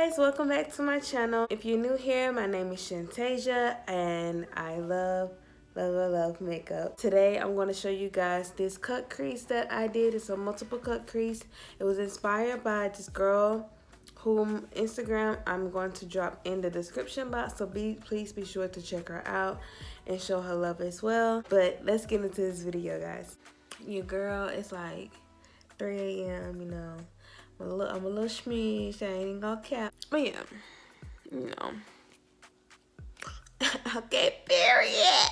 guys, welcome back to my channel. If you're new here, my name is Shantasia and I love makeup. Today I'm going to show you guys this cut crease that I did. It's a multiple cut crease. It was inspired by this girl whom Instagram I'm going to drop in the description box, so please be sure to check her out and show her love as well. But let's get into this video, guys. Your girl, it's like 3 a.m. you know. I'm a little schmeezed, I ain't even gonna cap. But yeah, you know. Okay, period.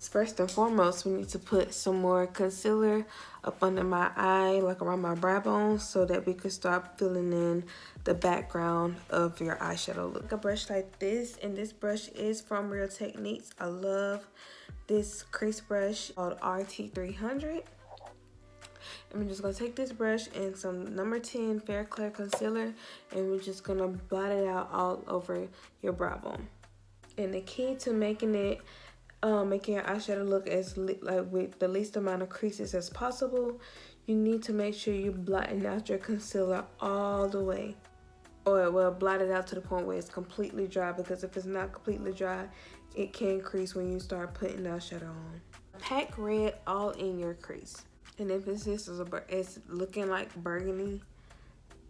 First and foremost, we need to put some more concealer up under my eye, like around my brow bone, so that we can start filling in the background of your eyeshadow look. A brush like this, and this brush is from Real Techniques. I love this crease brush called RT300. I'm just gonna take this brush and some number 10 Fair Clear concealer, and we're just gonna blot it out all over your brow bone. And the key to making it, making your eyeshadow look as like with the least amount of creases as possible, you need to make sure you're blotting out your concealer all the way, or well, blot it out to the point where it's completely dry. Because if it's not completely dry, it can crease when you start putting eyeshadow on. Pack red all in your crease. And if it's looking like burgundy,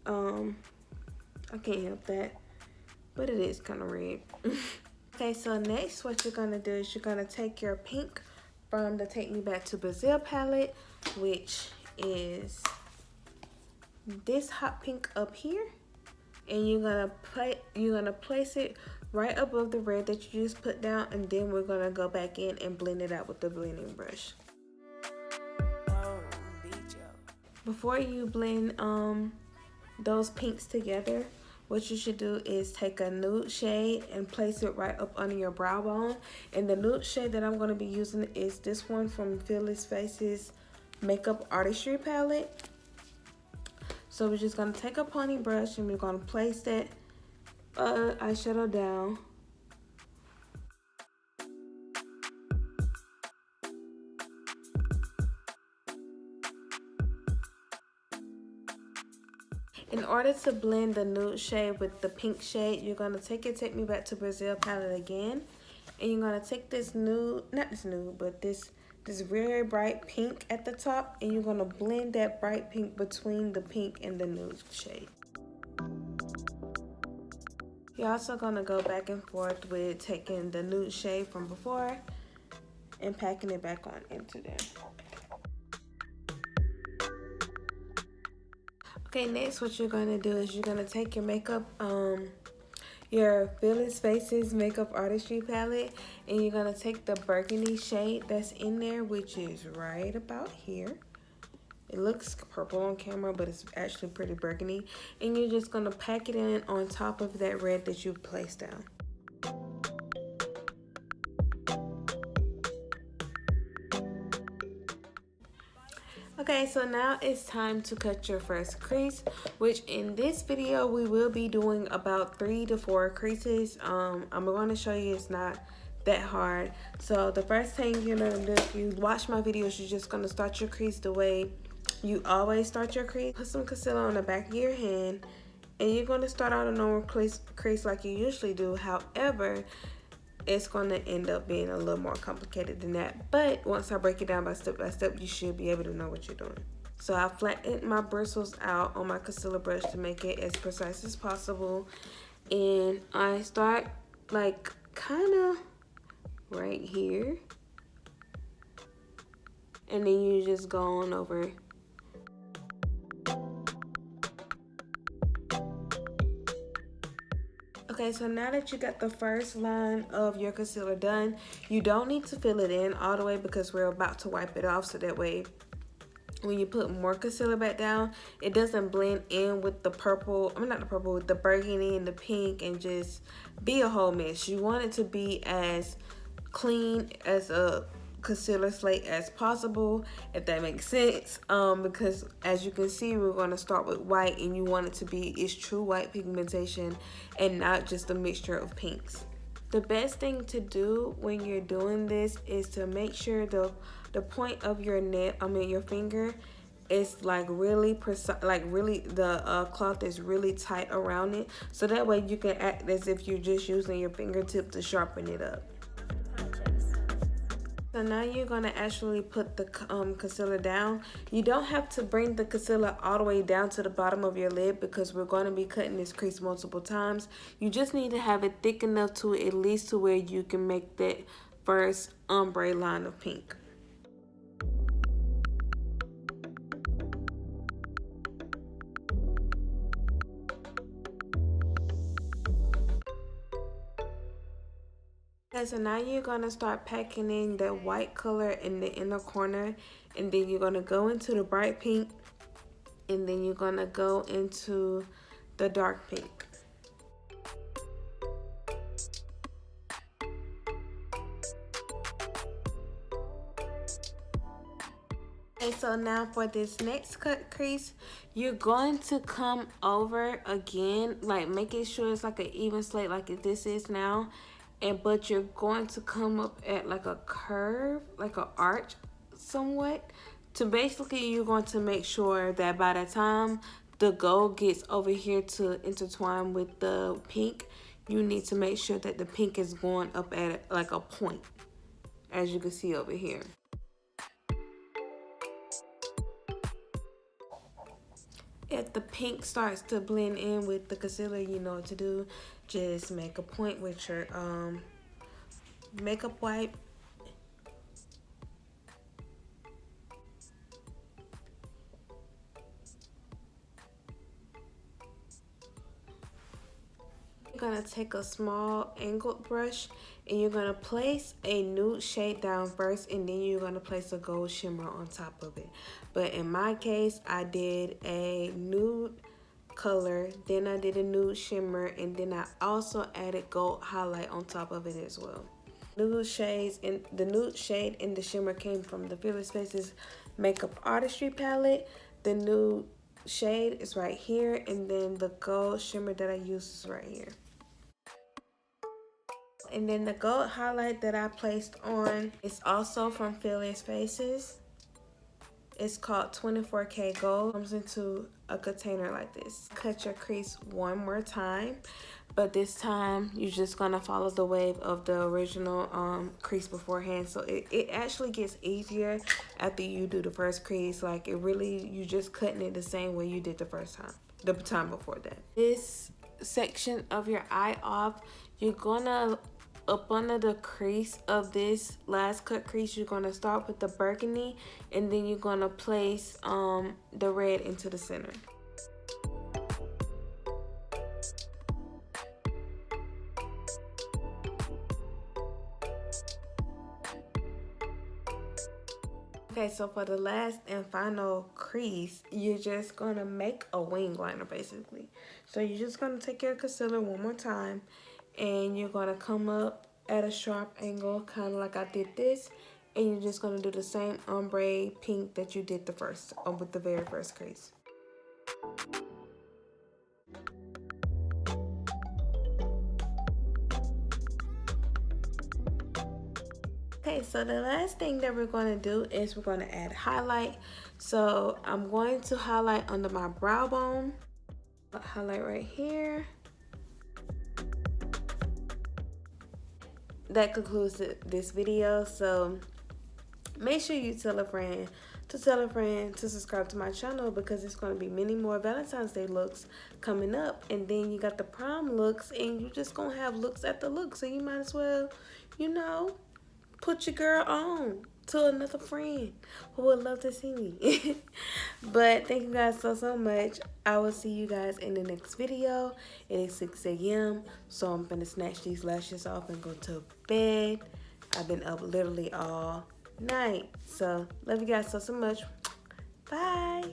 I can't help that, but it is kind of red. Okay, so next what you're gonna do is you're gonna take your pink from the Take Me Back to Brazil palette, which is this hot pink up here, and you're gonna place it right above the red that you just put down, and then we're gonna go back in and blend it out with the blending brush. Before you blend those pinks together, what you should do is take a nude shade and place it right up under your brow bone. And the nude shade that I'm going to be using is this one from Fearless Faces Makeup Artistry palette. So we're just going to take a pony brush and we're going to place that eyeshadow down. In order to blend the nude shade with the pink shade, you're going to take your Take Me Back to Brazil palette again. And you're going to take this nude, not this nude, but this very bright pink at the top. And you're going to blend that bright pink between the pink and the nude shade. You're also going to go back and forth with taking the nude shade from before and packing it back on into there. Okay, next what you're going to do is you're going to take your makeup, your Fearless Faces Makeup Artistry palette, and you're going to take the burgundy shade that's in there, which is right about here. It looks purple on camera, but it's actually pretty burgundy. And you're just going to pack it in on top of that red that you placed down. Okay, so now it's time to cut your first crease, which in this video we will be doing about 3 to 4 creases. I'm going to show you it's not that hard. So the first thing you're gonna do, if you watch my videos, you're just gonna start your crease the way you always start your crease. Put some concealer on the back of your hand, and you're gonna start out a normal crease like you usually do. However, it's going to end up being a little more complicated than that. But once I break it down by step, you should be able to know what you're doing. So I flattened my bristles out on my concealer brush to make it as precise as possible. And I start like kind of right here. And then you just go on over. Okay, so now that you got the first line of your concealer done, you don't need to fill it in all the way because we're about to wipe it off, so that way when you put more concealer back down, it doesn't blend in with the purple, not the purple, with the burgundy and the pink and just be a whole mess. You want it to be as clean as a concealer slate as possible, if that makes sense, because as you can see, we're going to start with white, and you want it to be its true white pigmentation and not just a mixture of pinks. The best thing to do when you're doing this is to make sure the point of your your finger it's like really precise, like really the cloth is really tight around it, so that way you can act as if you're just using your fingertip to sharpen it up. So now you're going to actually put the concealer down. You don't have to bring the concealer all the way down to the bottom of your lid because we're going to be cutting this crease multiple times. You just need to have it thick enough to at least to where you can make that first ombre line of pink. Okay, so now you're going to start packing in the white color in the inner corner, and then you're going to go into the bright pink, and then you're going to go into the dark pink. Okay, so now for this next cut crease, you're going to come over again, like making sure it's like an even slate like this is now, but you're going to come up at like a curve, like an arch somewhat, to basically you're going to make sure that by the time the gold gets over here to intertwine with the pink, you need to make sure that the pink is going up at like a point, as you can see over here. If the pink starts to blend in with the concealer, you know what to do. Just make a point with your makeup wipe. You're gonna take a small angled brush and you're gonna place a nude shade down first, and then you're gonna place a gold shimmer on top of it. But in my case, I did a nude color, then I did a nude shimmer, and then I also added gold highlight on top of it as well. Nude shades, and the nude shade and the shimmer came from the Fearless Faces Makeup Artistry palette. The nude shade is right here, and then the gold shimmer that I use is right here. And then the gold highlight that I placed on is also from Fearless Faces. It's called 24K Gold. It comes into a container like this. Cut your crease one more time, but this time you're just gonna follow the wave of the original crease beforehand. So it actually gets easier after you do the first crease. Like it really, you just cutting it the same way you did the first time, the time before that. This section of your eye off, you're gonna, up under the crease of this last cut crease, you're gonna start with the burgundy, and then you're gonna place the red into the center. Okay, so for the last and final crease, you're just gonna make a wing liner basically. So you're just gonna take your concealer one more time, and you're gonna come up at a sharp angle, kind of like I did this, and you're just gonna do the same ombre pink that you did the first with the very first crease. Okay, so the last thing that we're going to do is we're going to add highlight. So I'm going to highlight under my brow bone, highlight right here. That concludes this video. So make sure you tell a friend to subscribe to my channel, because there's going to be many more Valentine's Day looks coming up, and then you got the prom looks, and you just gonna have looks after looks. So you might as well, you know, put your girl on to another friend who would love to see me. But thank you guys so much. I will see you guys in the next video. It is 6 a.m. so I'm gonna snatch these lashes off and go to bed. I've been up literally all night. So love you guys so much. Bye.